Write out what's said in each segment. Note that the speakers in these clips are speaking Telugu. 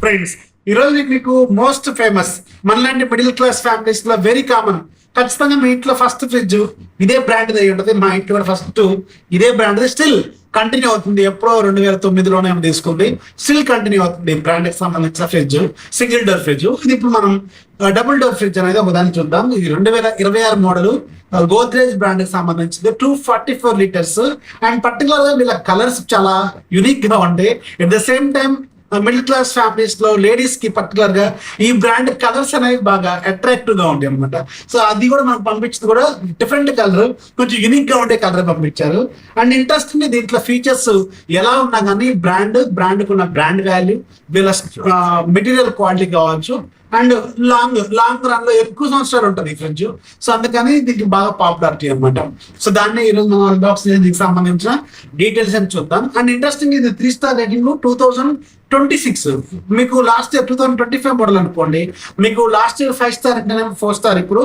ఫ్రెండ్స్ ఈరోజు మీకు మోస్ట్ ఫేమస్ మనలాంటి మిడిల్ క్లాస్ ఫ్యామిలీస్ లో వెరీ కామన్. ఖచ్చితంగా మీ ఇంట్లో ఫస్ట్ ఫ్రిడ్జ్ ఇదే బ్రాండ్ అయి ఉంటుంది. మా ఇంట్లో కూడా ఫస్ట్ ఇదే బ్రాండ్ స్టిల్ కంటిన్యూ అవుతుంది. ఎప్పుడో 2009లోనే తీసుకుంది, స్టిల్ కంటిన్యూ అవుతుంది. బ్రాండ్ కి సంబంధించిన ఫ్రిడ్జ్, సింగిల్ డోర్ ఫ్రిడ్జ్. ఇది ఇప్పుడు మనం డబుల్ డోర్ ఫ్రిడ్జ్ అనేది ఒక దాన్ని చూద్దాం. ఇది 2026 మోడల్ గోద్రేజ్ బ్రాండ్ కి సంబంధించింది. 244 లీటర్స్ అండ్ పర్టికులర్ గా వీళ్ళ కలర్స్ చాలా యునిక్ గా ఉంటాయి. At the same time middle class families లో లేడీస్ కి పర్టికులర్ గా ఈ బ్రాండ్ కలర్స్ అనేవి బాగా అట్రాక్టివ్ గా ఉంటాయి అనమాట. సో అది కూడా మనకు పంపించింది కూడా డిఫరెంట్ కలర్, కొంచెం యూనిక్ గా ఉండే కలర్ పంపించారు. అండ్ ఇంట్రెస్టింగ్ దీంట్లో ఫీచర్స్ ఎలా ఉన్నా కానీ బ్రాండ్ కున్న బ్రాండ్ వాల్యూ, వీళ్ళ మెటీరియల్ క్వాలిటీ కావచ్చు అండ్ లాంగ్ రన్ లో ఎక్కువ సంవత్సరాలు ఉంటుంది ఈ ఫ్రిడ్జ్. సో అందుకని దీనికి బాగా పాపులారిటీ అనమాట. సో దాన్ని ఈరోజు మనం అన్బాక్స్ దీనికి సంబంధించిన డీటెయిల్స్ అని చూద్దాం. అండ్ ఇంట్రెస్టింగ్ ఇది 3 స్టార్ రేటింగ్ 2026. మీకు లాస్ట్ ఇయర్ 2025 మోడల్ అనుకోండి. మీకు లాస్ట్ ఇయర్ 5 స్టార్ అంటే 4 స్టార్, ఇప్పుడు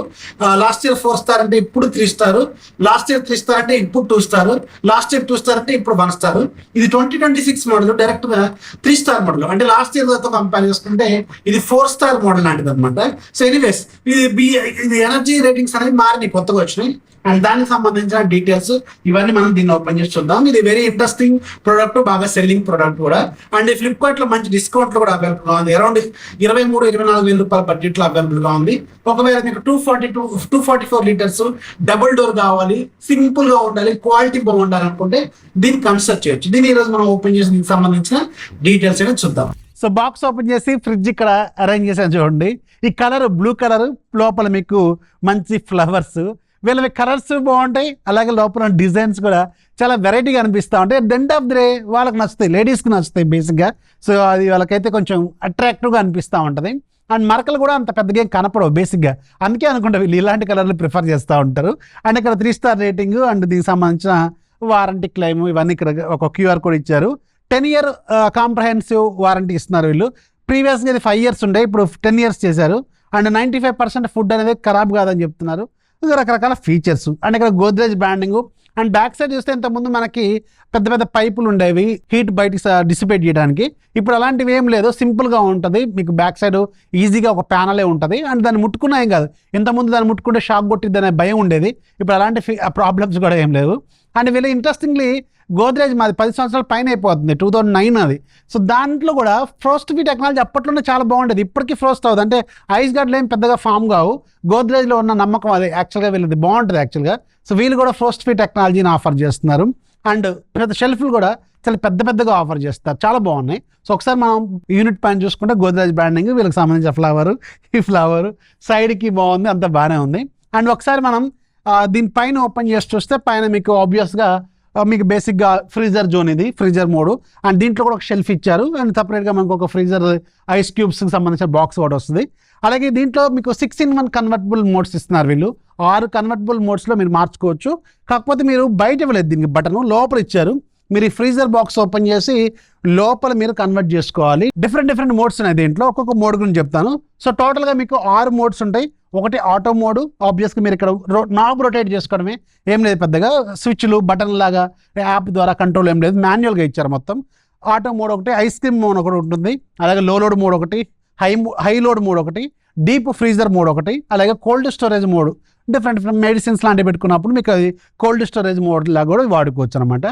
లాస్ట్ ఇయర్ 4 స్టార్ అంటే ఇప్పుడు 3 స్టార్, లాస్ట్ ఇయర్ 3 స్టార్ అంటే ఇప్పుడు 2 స్టార్, లాస్ట్ ఇయర్ 2 స్టార్ అంటే ఇప్పుడు 1 స్టార్. ఇది 2026 మోడల్ డైరెక్ట్ గా 3 స్టార్ మోడల్. అంటే లాస్ట్ ఇయర్ తో కంపేర్ చేసుకుంటే ఇది 4 స్టార్ మోడల్ లాంటిది అనమాట. సో ఎనీవేస్ ఇది ఎనర్జీ రేటింగ్స్ అనేవి మారినాయి, కొత్తగా వచ్చినాయి. అండ్ దానికి సంబంధించిన డీటెయిల్స్ ఇవన్నీ మనం దీన్ని ఓపెన్ చేసి చూద్దాం. ఇది వెరీ ఇంట్రెస్టింగ్ ప్రోడక్ట్, బాగా సెల్లింగ్ ప్రోడక్ట్ కూడా. అండ్ ఫ్లిప్కార్ట్ లో మంచి డిస్కౌంట్ లో కూడా అవైలబుల్ గా ఉంది. అరౌండ్ 23-24 వేల రూపాయల బడ్జెట్ లో అవైలబుల్ గా ఉంది. ఒకవేళ మీకు 244 లీటర్స్ డబుల్ డోర్ కావాలి, సింపుల్ గా ఉండాలి, క్వాలిటీ బాగుండాలి అనుకుంటే దీన్ని కన్సిడర్ చేయొచ్చు. దీన్ని ఈ రోజు మనం ఓపెన్ చేసి దీనికి సంబంధించిన డీటెయిల్స్ అనేది చూద్దాం. సో బాక్స్ ఓపెన్ చేసి ఫ్రిడ్జ్ ఇక్కడ అరేంజ్ చేసాను చూడండి. ఈ కలర్ బ్లూ కలర్, లోపల మీకు మంచి ఫ్లవర్స్, వీళ్ళవి కలర్స్ బాగుంటాయి. అలాగే లోపల డిజైన్స్ కూడా చాలా వెరైటీగా అనిపిస్తూ ఉంటాయి. At the end of the day వాళ్ళకి నచ్చుతాయి, లేడీస్కి నచ్చుతాయి బేసిక్గా. సో అది వాళ్ళకైతే కొంచెం అట్రాక్టివ్గా అనిపిస్తూ ఉంటుంది. అండ్ మరకలు కూడా అంత పెద్దగా ఏం కనపడవు బేసిక్గా. అందుకే అనుకుంటా వీళ్ళు ఇలాంటి కలర్లు ప్రిఫర్ చేస్తూ ఉంటారు. అండ్ ఇక్కడ 3 స్టార్ రేటింగ్ అండ్ దీనికి సంబంధించిన వారంటీ క్లెయిమ్ ఇవన్నీ ఇక్కడ ఒక QR కోడ్ ఇచ్చారు. 10 ఇయర్ కాంప్రహెన్సివ్ వారంటీ ఇస్తున్నారు వీళ్ళు. ప్రీవియస్గా ఇది 5 ఇయర్స్ ఉండే, ఇప్పుడు 10 ఇయర్స్ చేశారు. అండ్ 95% ఫుడ్ అనేది ఖరాబ్ కాదని చెప్తున్నారు. రకరకాల ఫీచర్స్. అండ్ ఇక్కడ Godrej branding. And back side చూస్తే ఇంతకుముందు మనకి పెద్ద పెద్ద పైపులు ఉండేవి హీట్ బయటికి డిసిపేట్ చేయడానికి. ఇప్పుడు అలాంటివి ఏం లేదు, సింపుల్గా ఉంటుంది. మీకు బ్యాక్ సైడ్ ఈజీగా ఒక ప్యానలే ఉంటుంది. అండ్ దాన్ని ముట్టుకున్నా ఏం కాదు. ఇంతకుముందు దాన్ని ముట్టుకుంటే షాక్ కొట్టిద్ది అనే భయం ఉండేది. ఇప్పుడు అలాంటి ప్రాబ్లమ్స్ కూడా ఏం లేవు. అండ్ వీళ్ళు ఇంట్రెస్టింగ్లీ గోద్రేజ్ మాది 10 సంవత్సరాల పైన అయిపోతుంది, 2009 అది. సో దాంట్లో కూడా ఫ్రోస్ట్ ఫీ టెక్నాలజీ అప్పట్లోనే చాలా బాగుండేది. ఇప్పటికీ ఫ్రోస్ట్ అవుతుంది, అంటే ఐస్ గడ్డలు ఏం పెద్దగా ఫామ్ కావు. గోద్రేజ్లో ఉన్న నమ్మకం అది యాక్చువల్గా వీళ్ళది బాగుంటుంది యాక్చువల్గా. సో వీళ్ళు కూడా ఫ్రోస్ట్ ఫీ టెక్నాలజీని ఆఫర్ చేస్తున్నారు. అండ్ పెద్ద షెల్ఫ్లు కూడా చాలా పెద్దగా ఆఫర్ చేస్తారు, చాలా బాగున్నాయి. సో ఒకసారి మనం యూనిట్ పైన చూసుకుంటే గోద్రేజ్ బ్రాండింగ్, వీళ్ళకి సంబంధించిన ఈ ఫ్లవర్ సైడ్కి బాగుంది, అంతా బాగానే ఉంది. అండ్ ఒకసారి మనం దీనిపైన ఓపెన్ చేసి చూస్తే పైన మీకు ఆబ్వియస్గా మీకు బేసిక్గా ఫ్రీజర్ జోన్, ఇది ఫ్రీజర్ మోడ్. అండ్ దీంట్లో కూడా ఒక షెల్ఫ్ ఇచ్చారు. అండ్ సపరేట్గా మనకు ఒక ఫ్రీజర్ ఐస్ క్యూబ్స్కి సంబంధించిన బాక్స్ కూడా వస్తుంది. అలాగే దీంట్లో మీకు 6-in-1 కన్వర్టబుల్ మోడ్స్ ఇస్తున్నారు వీళ్ళు. 6 కన్వర్టబుల్ మోడ్స్లో మీరు మార్చుకోవచ్చు. కాకపోతే మీరు బయట ఇవ్వలేదు దీనికి బటన్, లోపల ఇచ్చారు. మీరు ఈ ఫ్రీజర్ బాక్స్ ఓపెన్ చేసి లోపల మీరు కన్వర్ట్ చేసుకోవాలి. డిఫరెంట్ మోడ్స్ ఉన్నాయి దీంట్లో. ఒక్కొక్క మోడ్ గురించి చెప్తాను. సో టోటల్గా మీకు 6 మోడ్స్ ఉంటాయి. ఒకటి ఆటో మోడ్, ఆబ్వియస్గా మీరు ఇక్కడ నాబ్ రొటేట్ చేసుకోవడమే, ఏం లేదు పెద్దగా. స్విచ్లు బటన్ లాగా యాప్ ద్వారా కంట్రోల్ ఏం లేదు, మాన్యువల్గా ఇచ్చారు మొత్తం. ఆటో మోడ్ ఒకటి, ఐస్ క్రీమ్ మోడ్ ఒకటి ఉంటుంది. అలాగే లో లోడ్ మోడ్ ఒకటి, హై లోడ్ మోడ్ ఒకటి, డీప్ ఫ్రీజర్ మోడ్ ఒకటి, అలాగే cold storage mode. Different medicines లాంటివి పెట్టుకున్నప్పుడు మీకు అది కోల్డ్ స్టోరేజ్ మోడ్ లాగా కూడా వాడుకోవచ్చు అనమాట.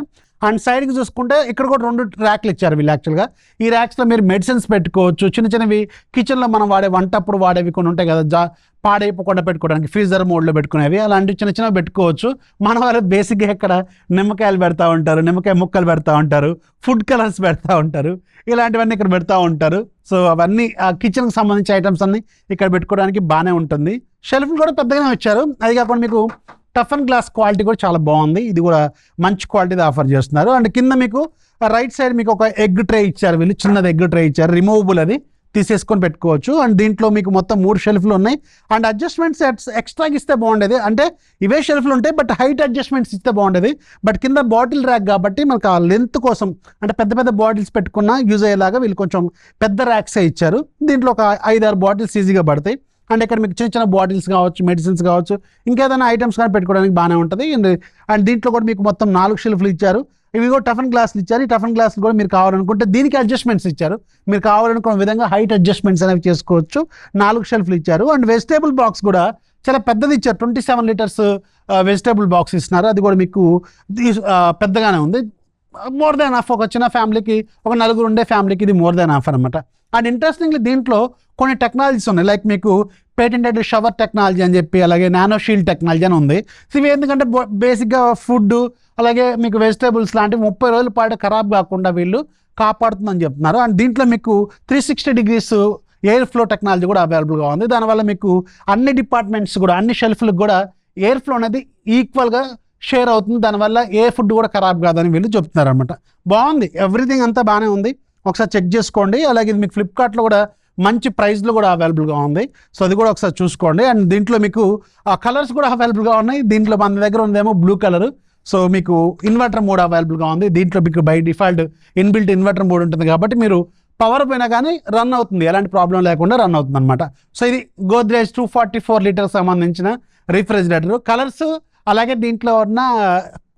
అండ్ సైడ్కి చూసుకుంటే ఇక్కడ కూడా 2 ర్యాక్లు ఇచ్చారు వీళ్ళు యాక్చువల్గా. ఈ ర్యాక్స్లో మీరు మెడిసిన్స్ పెట్టుకోవచ్చు. చిన్నవి కిచెన్లో మనం వాడే వంటప్పుడు వాడేవి కొన్ని ఉంటాయి కదా, పాడైపోకుండా పెట్టుకోవడానికి ఫ్రీజర్ మోడ్లో పెట్టుకునేవి, అలాంటివి చిన్నవి పెట్టుకోవచ్చు. మన వాళ్ళు బేసిక్గా ఇక్కడ నిమ్మకాయలు పెడతా ఉంటారు, నిమ్మకాయ ముక్కలు పెడతా ఉంటారు, ఫుడ్ కలర్స్ పెడతా ఉంటారు, ఇలాంటివన్నీ ఇక్కడ పెడతా ఉంటారు. సో అవన్నీ కిచెన్కి సంబంధించిన ఐటమ్స్ అన్ని ఇక్కడ పెట్టుకోవడానికి బాగానే ఉంటుంది. షెల్ఫ్లు కూడా పెద్దగానే వచ్చారు. అది కాకుండా మీకు టఫ్ అండ్ గ్లాస్ క్వాలిటీ కూడా చాలా బాగుంది. ఇది కూడా మంచి క్వాలిటీ ఆఫర్ చేస్తున్నారు. అండ్ కింద మీకు రైట్ సైడ్ మీకు ఒక ఎగ్ ట్రే ఇచ్చారు వీళ్ళు, చిన్నది ఎగ్ ట్రే ఇచ్చారు, రిమూవబుల్, అది తీసేసుకొని పెట్టుకోవచ్చు. అండ్ దీంట్లో మీకు మొత్తం 3 షెల్ఫ్లు ఉన్నాయి. అండ్ అడ్జస్ట్మెంట్స్ ఎక్స్ట్రాగా ఇస్తే బాగుండేది, అంటే ఇవే షెల్ఫ్లు ఉంటాయి బట్ హైట్ అడ్జస్ట్మెంట్స్ ఇస్తే బాగుండేది. బట్ కింద బాటిల్ ర్యాక్ కాబట్టి మనకు ఆ లెంత్ కోసం, అంటే పెద్ద బాటిల్స్ పెట్టుకున్నా యూజ్ అయ్యేలాగా వీళ్ళు కొంచెం పెద్ద ర్యాక్సే ఇచ్చారు. దీంట్లో ఒక 5-6 బాటిల్స్ ఈజీగా పడతాయి. అండ్ ఇక్కడ మీకు చిన్న చిన్న బాటిల్స్ కావచ్చు, మెడిసిన్స్ కావచ్చు, ఇంకేదైనా ఐటమ్స్ కానీ పెట్టుకోవడానికి బాగానే ఉంటుంది. అండ్ దీంట్లో కూడా మీకు మొత్తం 4 షెల్ఫ్లు ఇచ్చారు. ఇవి కూడా టఫన్ గ్లాసులు ఇచ్చారు. ఈ టఫన్ గ్లాసులు కూడా మీరు కావాలనుకుంటే దీనికి అడ్జస్ట్మెంట్స్ ఇచ్చారు. మీరు కావాలనుకున్న విధంగా హైట్ అడ్జస్ట్మెంట్స్ అనేవి చేసుకోవచ్చు. 4 షెల్ఫ్లు ఇచ్చారు. అండ్ వెజిటేబుల్ బాక్స్ కూడా చాలా పెద్దది ఇచ్చారు. 27 లీటర్స్ వెజిటేబుల్ బాక్స్ ఇస్తున్నారు. అది కూడా మీకు పెద్దగానే ఉంది. మోర్ దాన్ హాఫ్, ఒక చిన్న ఫ్యామిలీకి, ఒక 4 ఉండే ఫ్యామిలీకి ఇది మోర్ దాన్ హాఫ్ అనమాట. అండ్ ఇంట్రెస్టింగ్లీ దీంట్లో కొన్ని టెక్నాలజీస్ ఉన్నాయి. లైక్ మీకు పేటెంటెడ్ షవర్ టెక్నాలజీ అని చెప్పి, అలాగే నానో షీల్డ్ టెక్నాలజీ అని ఉంది. సో ఇవి ఎందుకంటే బేసిక్గా ఫుడ్ అలాగే మీకు వెజిటేబుల్స్ లాంటివి 30 రోజుల పాటు ఖరాబ్ కాకుండా వీళ్ళు కాపాడుతుందని చెప్తున్నారు. అండ్ దీంట్లో మీకు 360 degrees ఎయిర్ ఫ్లో టెక్నాలజీ కూడా అవైలబుల్గా ఉంది. దానివల్ల మీకు అన్ని డిపార్ట్మెంట్స్ కూడా, అన్ని షెల్ఫ్లకు కూడా ఎయిర్ ఫ్లో అనేది ఈక్వల్గా షేర్ అవుతుంది. దానివల్ల ఏ ఫుడ్ కూడా ఖరాబ్ కాదని వీళ్ళు చెప్తున్నారు అనమాట. బాగుంది, ఎవ్రీథింగ్ అంతా బాగానే ఉంది. ఒకసారి చెక్ చేసుకోండి. అలాగే ఇది మీకు ఫ్లిప్కార్ట్లో కూడా మంచి ప్రైస్లో కూడా అవైలబుల్గా ఉంది. సో అది కూడా ఒకసారి చూసుకోండి. అండ్ దీంట్లో మీకు కలర్స్ కూడా అవైలబుల్గా ఉన్నాయి. దీంట్లో మన దగ్గర ఉందేమో బ్లూ కలర్. సో మీకు ఇన్వర్టర్ మోడ్ అవైలబుల్గా ఉంది. దీంట్లో మీకు by default inbuilt inverter mode ఉంటుంది కాబట్టి మీరు పవర్ పోయినా కానీ రన్ అవుతుంది, ఎలాంటి ప్రాబ్లం లేకుండా రన్ అవుతుంది అనమాట. సో ఇది గోద్రేజ్ 244 లీటర్స్ సంబంధించిన రిఫ్రిజిరేటర్. కలర్స్ అలాగే దీంట్లో ఉన్న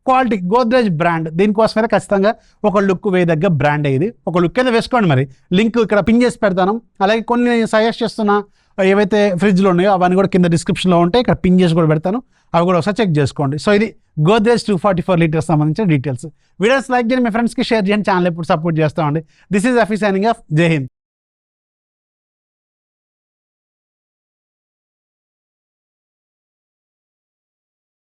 క్వాలిటీ, గోద్రేజ్ బ్రాండ్, దీనికోసమైతే ఖచ్చితంగా ఒక లుక్ వేయదగ్గ బ్రాండ్. ఇది ఒక లుక్ అయితే వేసుకోండి. మరి లింక్ ఇక్కడ పిన్ చేసి పెడతాను. అలాగే కొన్ని సజెస్ట్ చేస్తున్నా ఏవైతే ఫ్రిడ్జ్లో ఉన్నాయో అవన్నీ కూడా కింద డిస్క్రిప్షన్లో ఉంటాయి, ఇక్కడ పిన్ చేసి కూడా పెడతాను. అవి కూడా ఒకసారి చెక్ చేసుకోండి. సో ఇది గోద్రేజ్ 244 లీటర్స్ సంబంధించిన డీటెయిల్స్. వీడియోస్ లైక్ చేయండి, మీ ఫ్రెండ్స్కి షేర్ చేయండి, ఛానల్ ఎప్పుడు సపోర్ట్ చేస్తామండి. దిస్ ఈజ్ అఫీ సైనింగ్ ఆఫ్. జై హింద్.